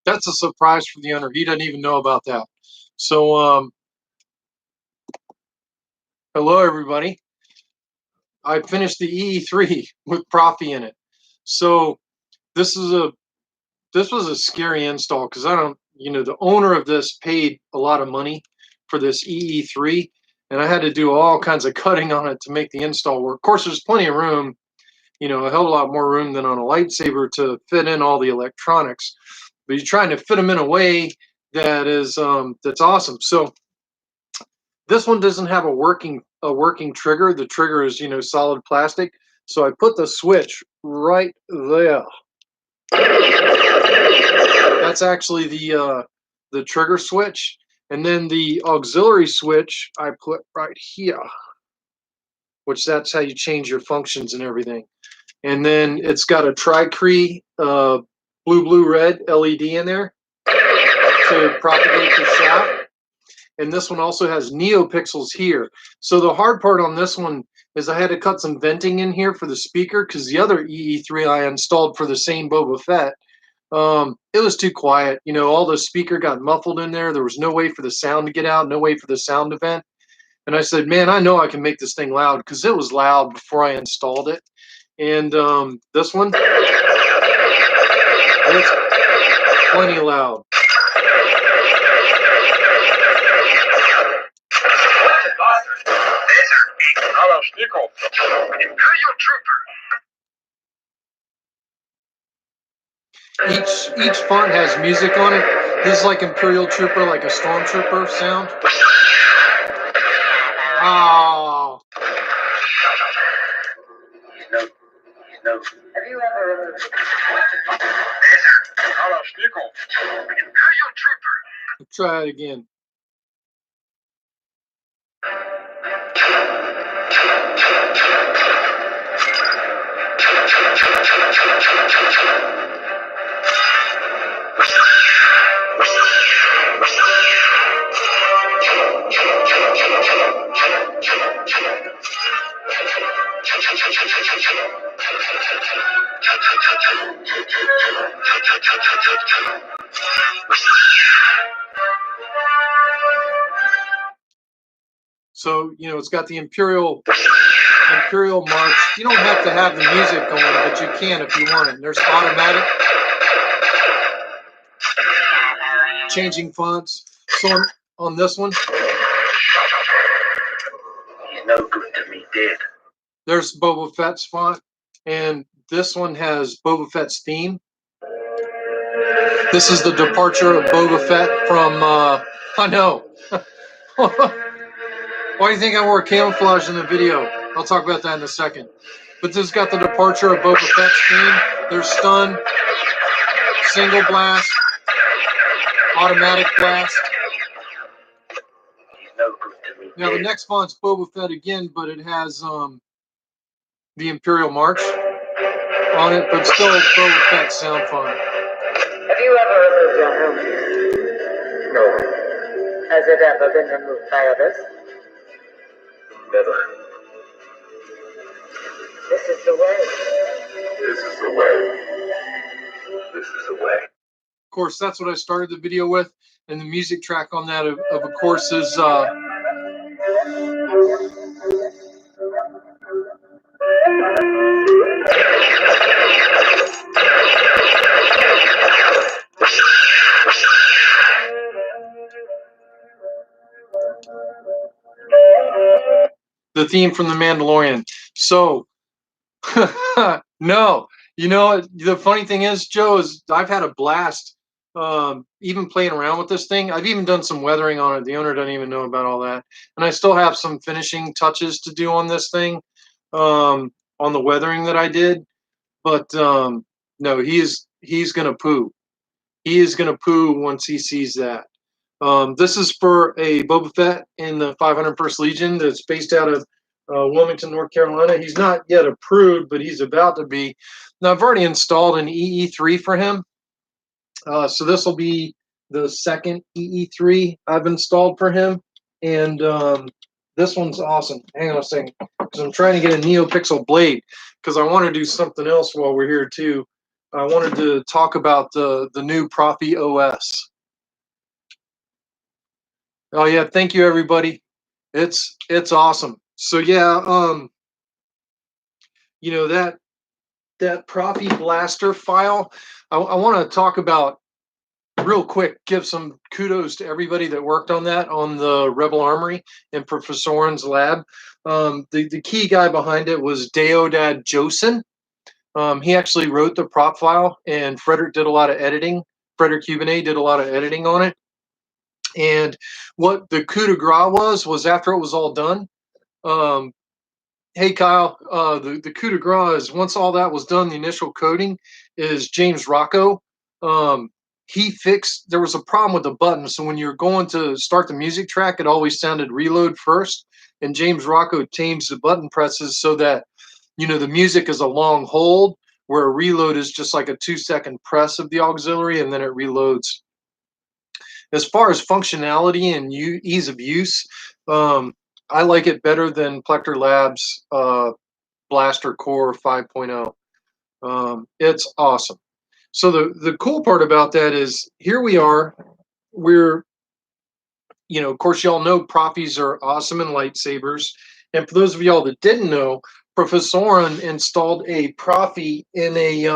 That's a surprise for the owner. He doesn't even know about that. So, hello everybody. I finished the EE3 with Proffie in it. So this was a scary install because the owner of this paid a lot of money for this EE3, and I had to do all kinds of cutting on it to make the install work. Of course, there's plenty of room, a hell of a lot more room than on a lightsaber to fit in all the electronics. But you're trying to fit them in a way that is that's awesome. So this one doesn't have a working trigger. The trigger is solid plastic. So I put the switch right there. That's actually the trigger switch, and then the auxiliary switch I put right here, which that's how you change your functions and everything. And then it's got a tri-cree blue-red LED in there to propagate the shot. And this one also has neopixels here. So the hard part on this one is I had to cut some venting in here for the speaker because the other EE3 I installed for the same Boba Fett, it was too quiet. All the speaker got muffled in there. There was no way for the sound to get out, no way for the sound to vent. And I said, man, I know I can make this thing loud because it was loud before I installed it. And this one, it's plenty loud. Each font has music on it. This is like Imperial Trooper, like a Stormtrooper sound. Oh. Have you ever Imperial Trooper? Let's try it again. So, it's got the Imperial March. You don't have to have the music going, but you can if you want it. And there's automatic changing fonts. So on this one, he's no good to me dead. There's Boba Fett's font, and this one has Boba Fett's theme. This is the departure of Boba Fett from, I know. Why do you think I wore camouflage in the video? I'll talk about that in a second. But this has got the departure of Boba Fett's theme. There's stun, single blast, automatic blast. Now the next font's Boba Fett again, but it has the Imperial March on it, but still Boba Fett sound font. Have you ever removed your helmet? No. Has it ever been removed by others? Never. This is the way. This is the way. This is the way. Of course, that's what I started the video with, and the music track on that, of course, is The theme from The Mandalorian. So, no, you know, the funny thing is, Joe, is I've had a blast even playing around with this thing. I've even done some weathering on it. The owner doesn't even know about all that. And I still have some finishing touches to do on this thing, on the weathering that I did. But no, he's gonna poo. He is gonna poo once he sees that. This is for a Boba Fett in the 501st Legion that's based out of Wilmington, North Carolina. He's not yet approved, but he's about to be. Now, I've already installed an EE3 for him. So this will be the second EE3 I've installed for him. And this one's awesome. Hang on a second, because I'm trying to get a NeoPixel blade, because I want to do something else while we're here too. I wanted to talk about the new Proffie OS. Oh yeah, thank you everybody. It's awesome. So yeah, you know, that Proffie Blaster file, I want to talk about real quick. Give some kudos to everybody that worked on that on the Rebel Armory in Professor Oren's lab. The key guy behind it was Deodad Josen. He actually wrote the prop file, and Frederick did a lot of editing. Frederick Hubenet did a lot of editing on it. And what the coup de grace was after it was all done. Hey Kyle, the coup de grace is once all that was done, the initial coding is James Rocco. He fixed, there was a problem with the button. So when you're going to start the music track, it always sounded reload first. And James Rocco changed the button presses so that, you know, the music is a long hold, where a reload is just like a 2-second press of the auxiliary and then it reloads. As far as functionality and ease of use, I like it better than Plector Labs Blaster Core 5.0. It's awesome. So the cool part about that is here we are. We're, you know, of course, y'all know Proffies are awesome in lightsabers. And for those of y'all that didn't know, Professor Oren installed a Proffie in a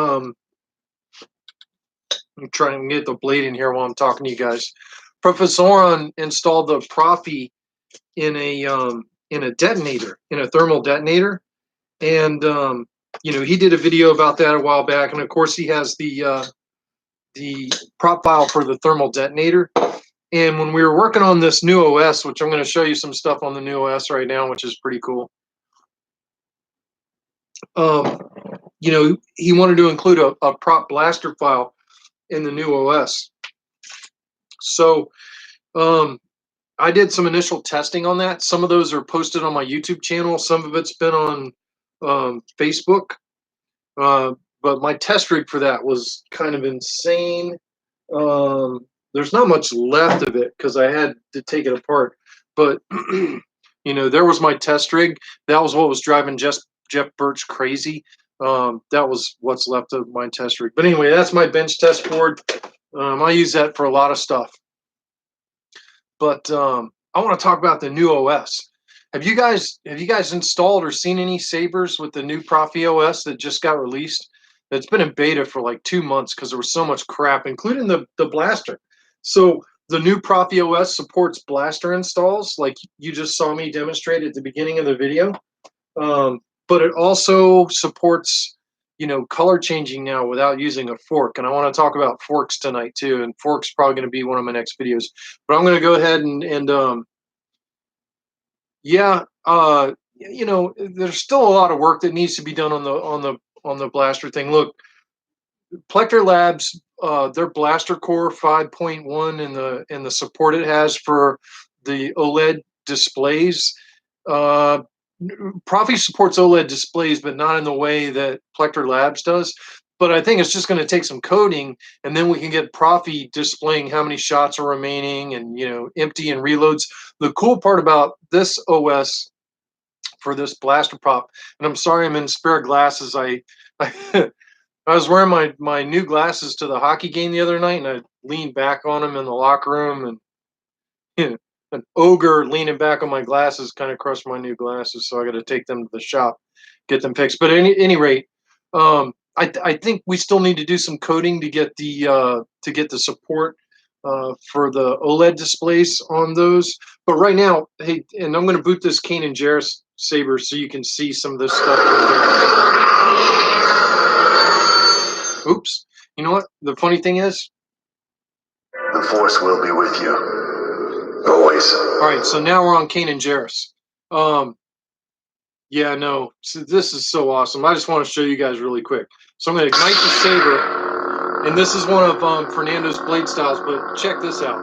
I'm trying to get the blade in here while I'm talking to you guys. Professor Oren installed the Proffie in a detonator, in a thermal detonator, and you know, he did a video about that a while back, and of course he has the prop file for the thermal detonator. And when we were working on this new OS, which I'm going to show you some stuff on the new OS right now, which is pretty cool. You know, he wanted to include a prop blaster file in the new OS. So I did some initial testing on that. Some of those are posted on my YouTube channel. Some of it's been on Facebook. But my test rig for that was kind of insane. There's not much left of it because I had to take it apart. But, you know, there was my test rig. That was what was driving Jeff Birch crazy. That was what's left of my test rig. But anyway, that's my bench test board. I use that for a lot of stuff. But I want to talk about the new OS. Have you guys installed or seen any sabers with the new Proffie OS that just got released? It's been in beta for like 2 months because there was so much crap, including the blaster. So the new Proffie OS supports blaster installs, like you just saw me demonstrate at the beginning of the video. But it also supports, you know, color changing now without using a fork. And I want to talk about forks tonight too. And forks probably going to be one of my next videos. But I'm going to go ahead and yeah, you know, there's still a lot of work that needs to be done on the blaster thing. Look, Plector Labs, their Blaster Core 5.1 and the support it has for the OLED displays. Proffie supports OLED displays, but not in the way that Plector Labs does. But I think it's just going to take some coding, and then we can get Proffie displaying how many shots are remaining, and, you know, empty and reloads. The cool part about this OS for this blaster prop, and I'm sorry I'm in spare glasses. I I was wearing my new glasses to the hockey game the other night, and I leaned back on them in the locker room, and you know, an ogre leaning back on my glasses kind of crushed my new glasses, so I got to take them to the shop, get them fixed. But at any rate, I think we still need to do some coding to get the support for the OLED displays on those. But right now, hey, and I'm going to boot this Kane and Jarrus saber so you can see some of this stuff. Oops. You know what? The funny thing is, the Force will be with you. Always. All right, so now we're on Kane and Jarrus. Yeah, no, so this is so awesome. I just want to show you guys really quick. So I'm going to ignite the saber, and this is one of Fernando's blade styles, but check this out.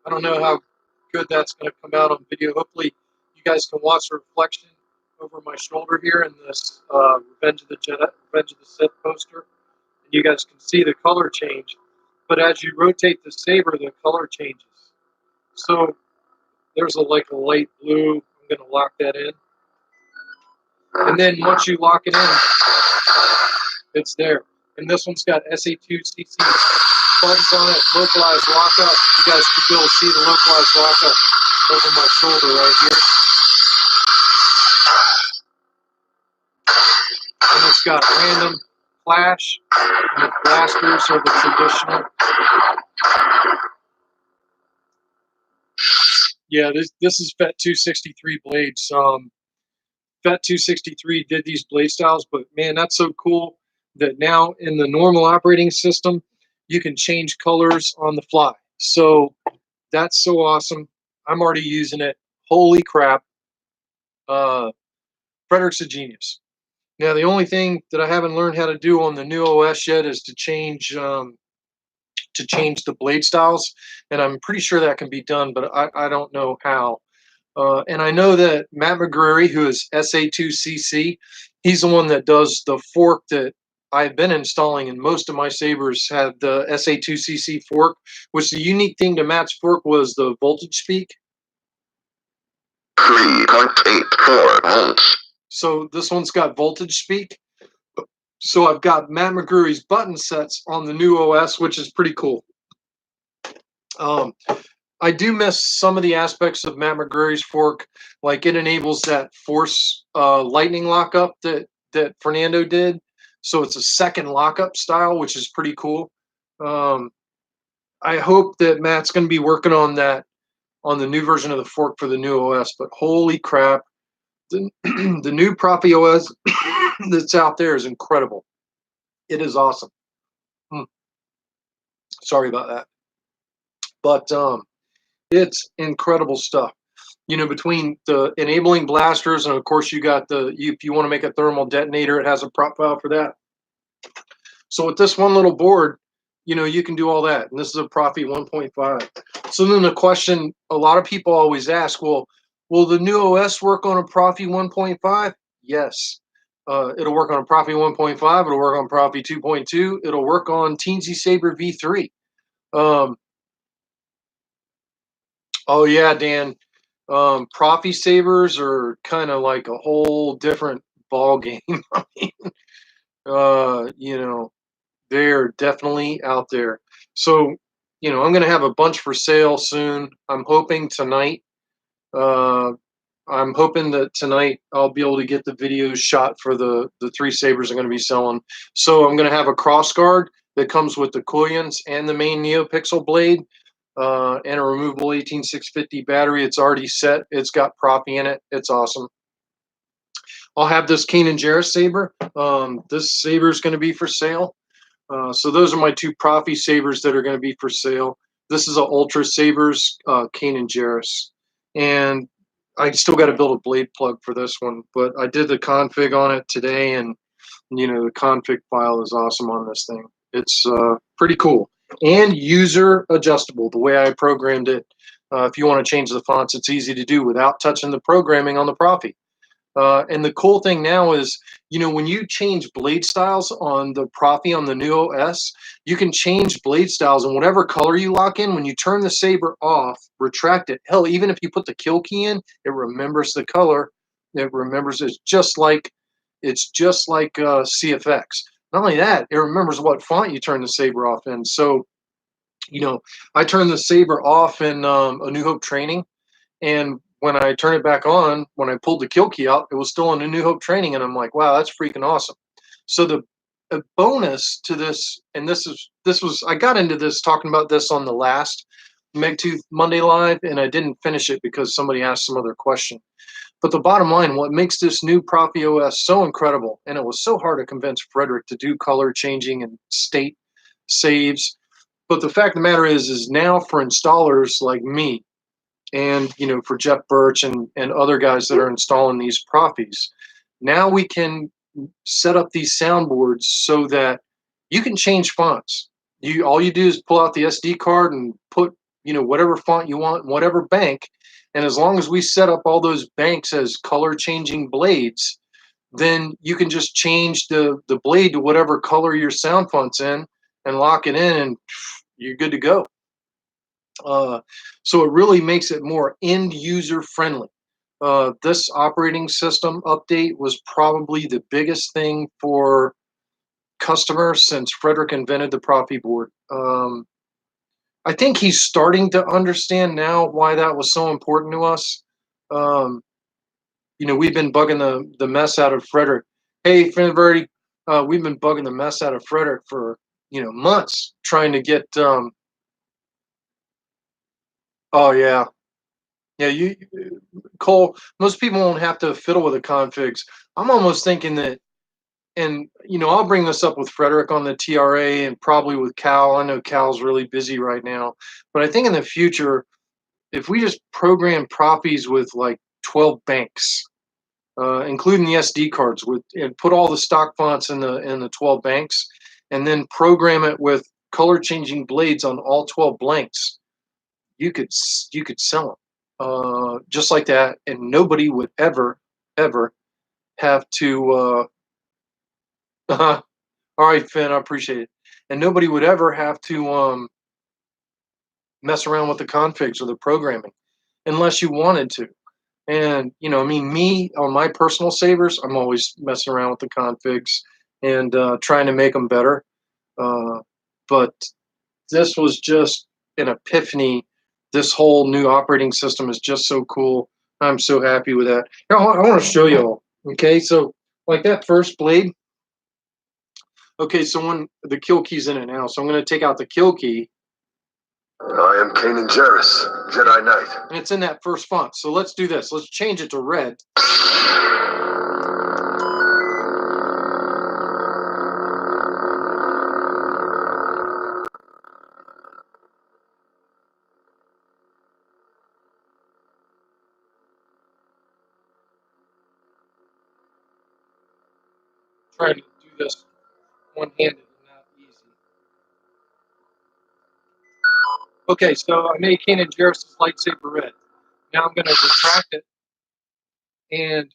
I don't know how good that's going to come out on video. Hopefully, you guys can watch the reflection over my shoulder here in this Revenge of the Sith poster, and you guys can see the color change. But as you rotate the saber, the color changes. So there's like a light blue. I'm going to lock that in. And then once you lock it in, it's there. And this one's got SA2CC buttons on it, localized lockup. You guys should be able to see the localized lockup over my shoulder right here. And it's got random flash, and the blasters are the traditional. Yeah, this is FET 263 blades. FET 263 did these blade styles, but man, that's so cool that now in the normal operating system, you can change colors on the fly. So that's so awesome. I'm already using it. Holy crap. Frederick's a genius. Now, the only thing that I haven't learned how to do on the new OS yet is to change the blade styles, and I'm pretty sure that can be done, but I don't know how. And I know that Matt McGreary, who is SA2CC, he's the one that does the fork that I've been installing, and most of my sabers had the SA2CC fork, which the unique thing to Matt's fork was the voltage peak. 3.84 volts. So this one's got voltage speak. So I've got Matt McGreary's button sets on the new OS, which is pretty cool. I do miss some of the aspects of Matt McGreary's fork, like it enables that force lightning lockup that Fernando did. So it's a second lockup style, which is pretty cool. I hope that Matt's going to be working on that on the new version of the fork for the new OS. But holy crap, the new Proffie OS that's out there is incredible. It is awesome. Sorry about that. But it's incredible stuff. You know, between the enabling blasters, and of course you got if you want to make a thermal detonator, it has a prop file for that. So with this one little board, you know, you can do all that. And this is a Proffie 1.5. So then the question a lot of people always ask, well, will the new OS work on a Proffie 1.5? Yes. It'll work on a Proffie 1.5. It'll work on Proffie 2.2. It'll work on Teensy Saber V3. Oh yeah, Dan. Proffie sabers are kind of like a whole different ball game. I mean, you know, they're definitely out there. So, you know, I'm going to have a bunch for sale soon. I'm hoping tonight. I'm hoping that tonight I'll be able to get the videos shot for the three sabers I'm going to be selling. So I'm going to have a cross guard that comes with the Koyans and the main NeoPixel blade. And a removable 18650 battery. It's already set. It's got Proffie in it. It's awesome. I'll have this Kane and Jarrus saber. This saber is going to be for sale. So those are my two Proffie sabers that are going to be for sale. This is a Ultra Sabers Kane and Jarrus, and I still got to build a blade plug for this one. But I did the config on it today, and you know the config file is awesome on this thing. It's pretty cool. And user adjustable, the way I programmed it. If you want to change the fonts, it's easy to do without touching the programming on the Proffie. And the cool thing now is, you know, when you change blade styles on the Proffie on the new OS, you can change blade styles in whatever color you lock in. When you turn the saber off, retract it. Hell, even if you put the kill key in, it remembers the color. It remembers it's just like CFX. Not only that, it remembers what font you turn the saber off in. So, you know, I turned the saber off in A New Hope training, and when I turned it back on, when I pulled the kill key out, it was still in A New Hope training, and I'm like, wow, that's freaking awesome. So the a bonus to this, and this was I got into this talking about this on the last Megtooth Monday Live, and I didn't finish it because somebody asked some other question. But the bottom line, what makes this new Proffie OS so incredible, and it was so hard to convince Frederick to do color changing and state saves. But the fact of the matter is now for installers like me, and for Jeff Birch and other guys that are installing these Proffies, now we can set up these soundboards so that you can change fonts. All you do is pull out the SD card and put whatever font you want, whatever bank, and as long as we set up all those banks as color changing blades, then you can just change the blade to whatever color your sound font's in and lock it in, and you're good to go. So it really makes it more end user friendly. This operating system update was probably the biggest thing for customers since Frederick invented the Proffie board. I think he's starting to understand now why that was so important to us. We've been bugging the mess out of Frederick. Hey, Finverdi, we've been bugging the mess out of Frederick for months, trying to get. Oh yeah, yeah. Cole. Most people won't have to fiddle with the configs. I'm almost thinking that, and I'll bring this up with Frederick on the TRA and probably with Cal. I know Cal's really busy right now, but I think in the future, if we just program Proffies with like 12 banks, including the SD cards, and put all the stock fonts in the 12 banks, and then program it with color changing blades on all 12 blanks, you could sell them just like that, and nobody would ever have to. All right, Finn, I appreciate it, and nobody would ever have to mess around with the configs or the programming unless you wanted to. And me on my personal savers, I'm always messing around with the configs and trying to make them better. But this was just an epiphany. This whole new operating system is just so cool. I'm so happy with that. Here, I want to show you all. Okay, so like that first blade. Okay, so when the kill key's in it now, so I'm going to take out the kill key. I am Kanan Jarrus, Jedi Knight. And it's in that first font. So let's do this. Let's change it to red. Trying to do this one-handed and not easy. Okay, so I made Kanan Jarrus' lightsaber red. Now I'm going to retract it, and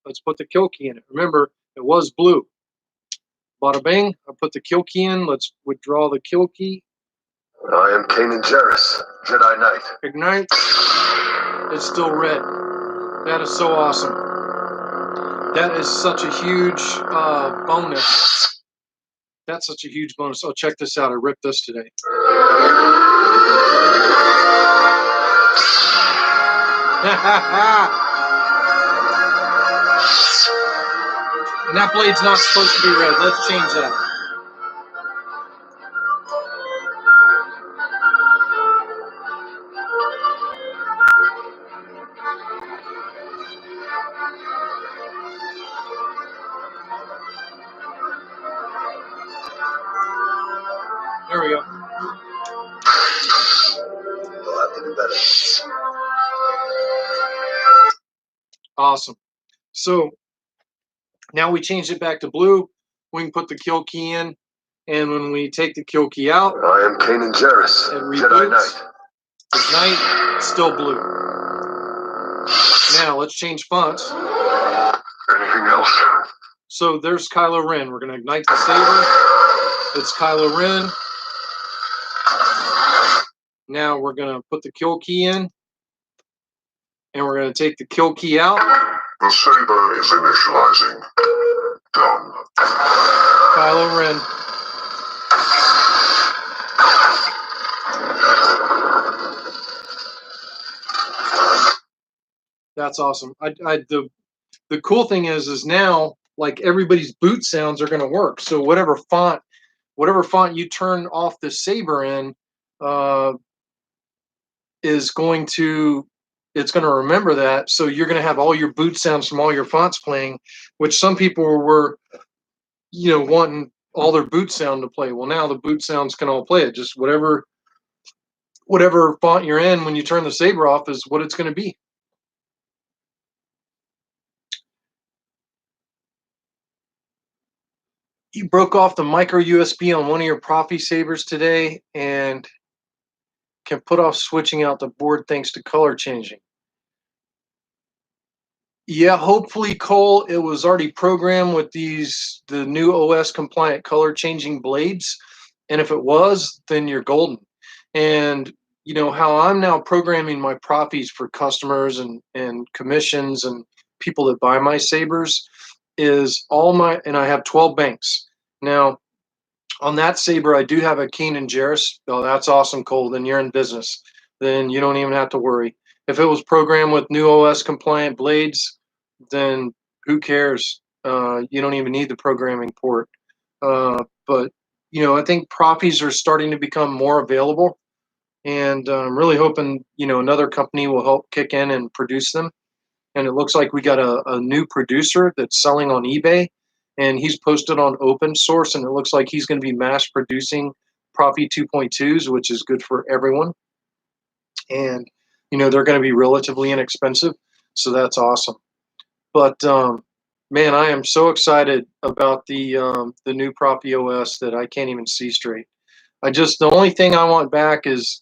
let's put the kill key in it. Remember, it was blue. Bada bing, I put the kill key in. Let's withdraw the kill key. I am Kanan Jarrus, Jedi Knight. Ignite. It's still red. That is so awesome. That is such a huge bonus. That's such a huge bonus. Oh, check this out. I ripped this today. And that blade's not supposed to be red. Let's change that. There we go. You'll have to do better. Awesome. So now we changed it back to blue. We can put the kill key in, and when we take the kill key out, I am Kanan Jarrus, Jedi Knight. Ignite, it's still blue. Now let's change fonts. Anything else? So there's Kylo Ren. We're going to ignite the saber. It's Kylo Ren. Now we're going to put the kill key in, and we're going to take the kill key out. The saber is initializing. Done. Kylo Ren. That's awesome. The cool thing is now like everybody's boot sounds are going to work. So whatever font you turn off the saber in, is going to it's going to remember that. So you're going to have all your boot sounds from all your fonts playing, which some people were, wanting all their boot sound to play. Well, now the boot sounds can all play it. Just whatever font you're in when you turn the saber off is what it's going to be. You broke off the micro USB on one of your Proffie sabers today and can put off switching out the board thanks to color changing. Yeah, hopefully, Cole, it was already programmed with the new OS compliant color changing blades. And if it was, then you're golden. And how I'm now programming my Proffies for customers and commissions and people that buy my sabers is and I have 12 banks. Now, on that saber, I do have a Keen and Jarrus. Oh, that's awesome, Cole. Then you're in business. Then you don't even have to worry. If it was programmed with new OS compliant blades, then who cares? You don't even need the programming port. But I think Proffies are starting to become more available, and I'm really hoping another company will help kick in and produce them. And it looks like we got a new producer that's selling on eBay, and he's posted on open source, and it looks like he's going to be mass producing Proffie 2.2s, which is good for everyone. And they're going to be relatively inexpensive, so that's awesome. But man, I am so excited about the new Proffie OS that I can't even see straight. The only thing I want back is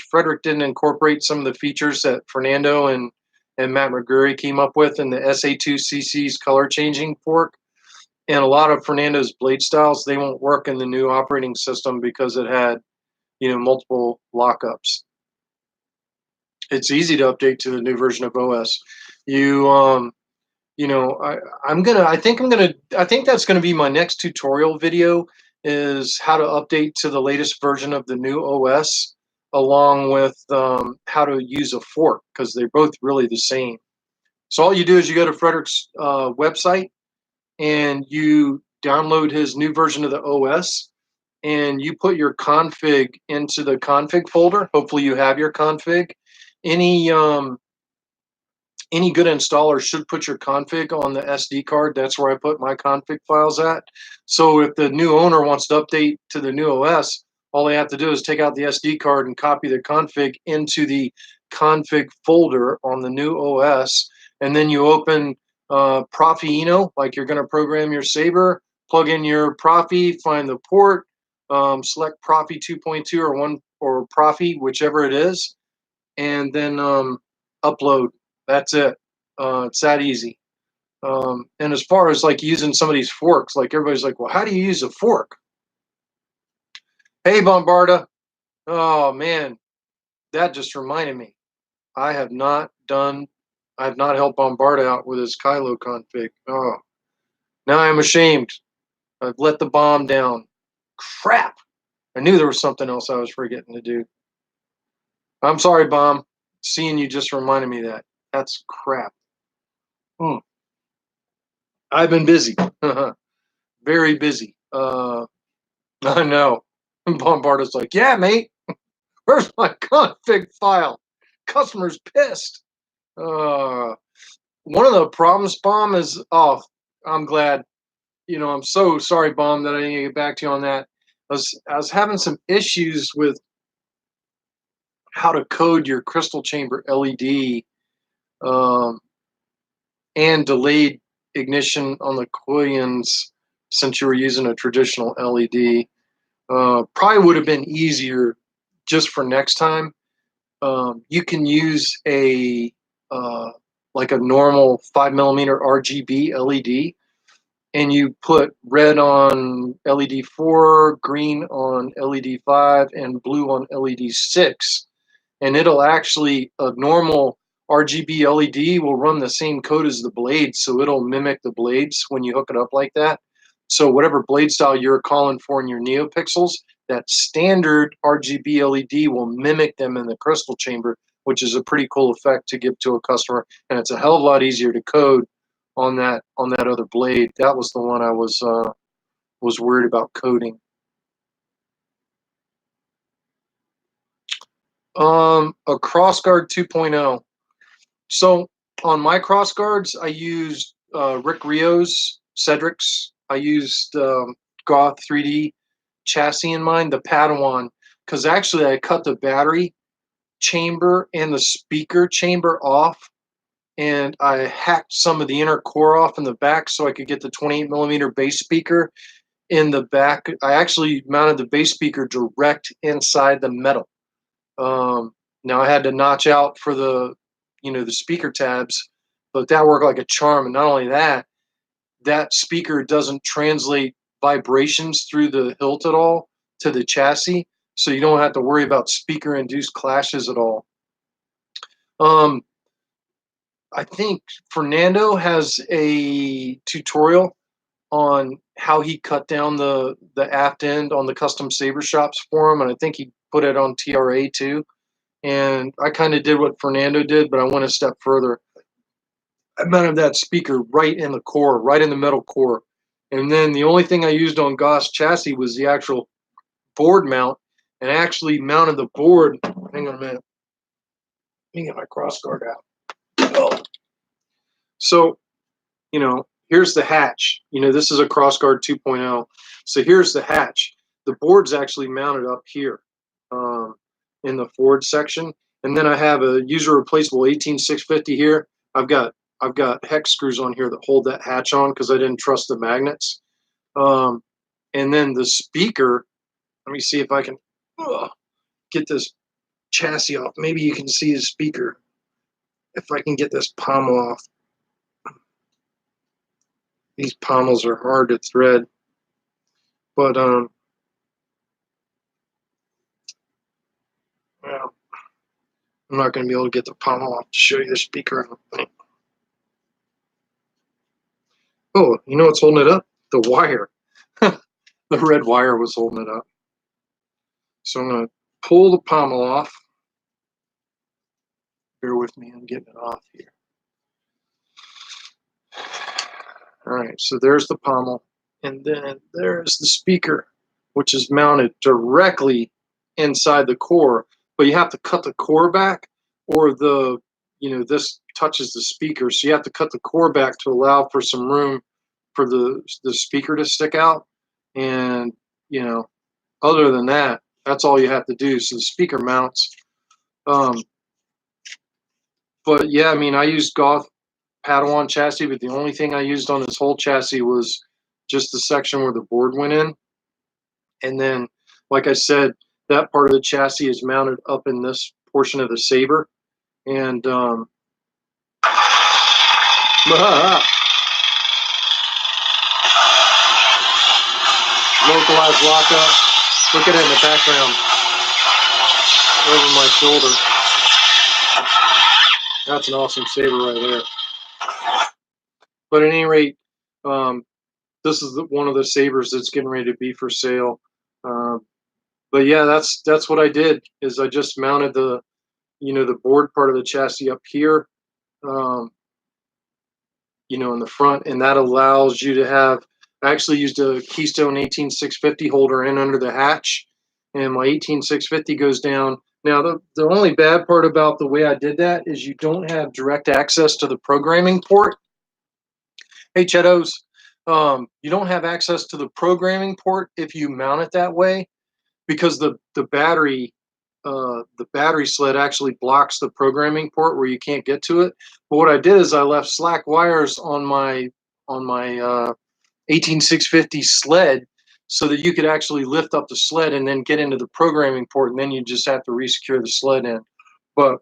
Frederick didn't incorporate some of the features that Fernando and Matt McGurry came up with in the SA2CC's color changing fork. And a lot of Fernando's blade styles, they won't work in the new operating system because it had multiple lockups. It's easy to update to the new version of OS. I think that's gonna be my next tutorial video, is how to update to the latest version of the new OS, along with how to use a fork, because they're both really the same. So all you do is you go to Frederick's website and you download his new version of the OS, and you put your config into the config folder. Hopefully you have your config. Any good installer should put your config on the SD card. That's where I put my config files at. So if the new owner wants to update to the new OS, all they have to do is take out the SD card and copy the config into the config folder on the new OS. And then you open Proffie, like you're going to program your saber, plug in your Proffie, find the port, select Proffie 2.2 or Proffie, whichever it is, and then upload. That's it. It's that easy. And as far as like using somebody's forks, like everybody's like, well, how do you use a fork? Hey, Bombarda. Oh man, that just reminded me. I have not helped Bombarda out with his Kylo config. Oh, now I'm ashamed. I've let the bomb down. Crap. I knew there was something else I was forgetting to do. I'm sorry, Bomb. Seeing you just reminded me that. That's crap. I've been busy. Very busy. I know. Bombarda's like, yeah, mate. Where's my config file? Customer's pissed. One of the problems, Bomb, is, I'm glad. I'm so sorry, Bomb, that I didn't get back to you on that. I was having some issues with how to code your crystal chamber LED and delayed ignition on the Koyans, since you were using a traditional LED. Probably would have been easier just for next time. You can use like a normal 5mm RGB LED, and you put red on LED 4, green on LED 5, and blue on LED 6. And it'll actually, a normal RGB LED will run the same code as the blades, so it'll mimic the blades when you hook it up like that. So whatever blade style you're calling for in your NeoPixels, that standard RGB LED will mimic them in the crystal chamber, which is a pretty cool effect to give to a customer, and it's a hell of a lot easier to code on that other blade. That was the one I was worried about coating. A crossguard 2.0. So on my crossguards, I used Rick Rio's Cedric's. I used Goth 3D chassis in mine, the Padawan, because actually I cut the battery chamber and the speaker chamber off, and I hacked some of the inner core off in the back so I could get the 28mm bass speaker in the back. I actually mounted the bass speaker direct inside the metal. Now I had to notch out for the, the speaker tabs, but that worked like a charm. And not only that, that speaker doesn't translate vibrations through the hilt at all to the chassis, so you don't have to worry about speaker-induced clashes at all. I think Fernando has a tutorial on how he cut down the aft end on the Custom Saber Shops forum, and I think he put it on TRA too. And I kind of did what Fernando did, but I went a step further. I mounted that speaker right in the core, right in the metal core. And then the only thing I used on Goss chassis was the actual board mount, and I actually mounted the board. Hang on a minute. Let me get my crossguard out. Oh. So, here's the hatch. This is a crossguard 2.0. So here's the hatch. The board's actually mounted up here in the forward section. And then I have a user replaceable 18650 here. I've got hex screws on here that hold that hatch on because I didn't trust the magnets. And then the speaker, let me see if I can get this chassis off. Maybe you can see the speaker if I can get this pommel off. These pommels are hard to thread, but well, I'm not going to be able to get the pommel off to show you the speaker. Oh, you know what's holding it up? The wire. The red wire was holding it up. So I'm going to pull the pommel off. Bear with me, I'm getting it off here. All right, so there's the pommel, and then there's the speaker, which is mounted directly inside the core, but you have to cut the core back, or this touches the speaker, so you have to cut the core back to allow for some room for the speaker to stick out. And other than that, that's all you have to do. So the speaker mounts. But yeah, I used Goth Padawan chassis, but the only thing I used on this whole chassis was just the section where the board went in. And then, like I said, that part of the chassis is mounted up in this portion of the Saber. And localized lockup. Look at it in the background over my shoulder. That's an awesome Saber right there. But at any rate, this is one of the Sabers that's getting ready to be for sale. But yeah, that's what I did, is I just mounted the the board part of the chassis up here, in the front, and that allows you to have. I actually used a Keystone 18650 holder in under the hatch, and my 18650 goes down. Now the only bad part about the way I did that is you don't have direct access to the programming port. Hey, Chetos, you don't have access to the programming port if you mount it that way, because the battery sled actually blocks the programming port where you can't get to it. But what I did is I left slack wires on my 18650 sled so that you could actually lift up the sled and then get into the programming port, and then you just have to resecure the sled in. But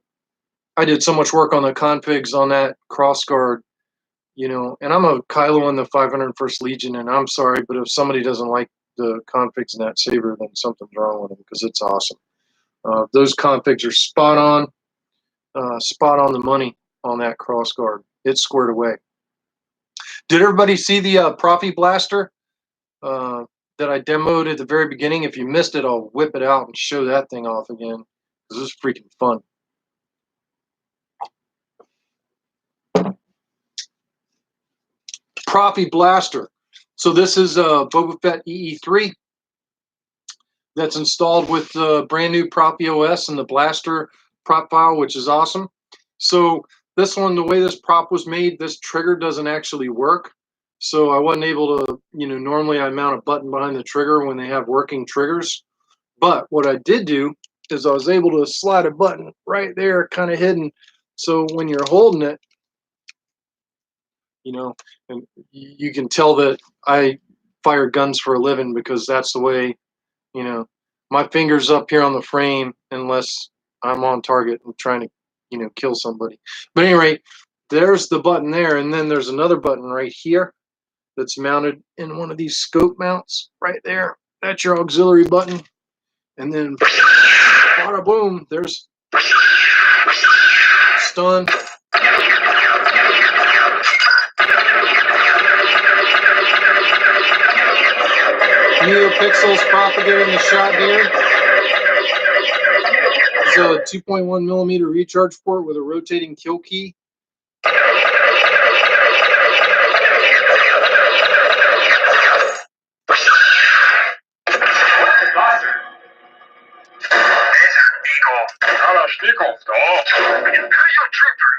I did so much work on the configs on that crossguard, and I'm a Kylo in the 501st Legion, and I'm sorry, but if somebody doesn't like the configs in that Saber, then something's wrong with them, because it's awesome. Those configs are spot on the money on that crossguard. It's squared away. Did everybody see the Proffie Blaster that I demoed at the very beginning? If you missed it, I'll whip it out and show that thing off again, because it's freaking fun. Proffie Blaster. So this is a Boba Fett EE3 that's installed with the brand new Proffie OS and the Blaster Prop File, which is awesome. So this one, the way this prop was made, this trigger doesn't actually work. So I wasn't able to, normally I mount a button behind the trigger when they have working triggers. But what I did do is I was able to slide a button right there, kind of hidden. So when you're holding it, and you can tell that I fire guns for a living, because that's the way, my finger's up here on the frame unless I'm on target and trying to, kill somebody. But at any rate, there's the button there, and then there's another button right here that's mounted in one of these scope mounts right there. That's your auxiliary button. And then, bada boom, there's stun. NeoPixels propagating the shot here. It's a 2.1 millimeter recharge port with a rotating kill key. Imperial troopers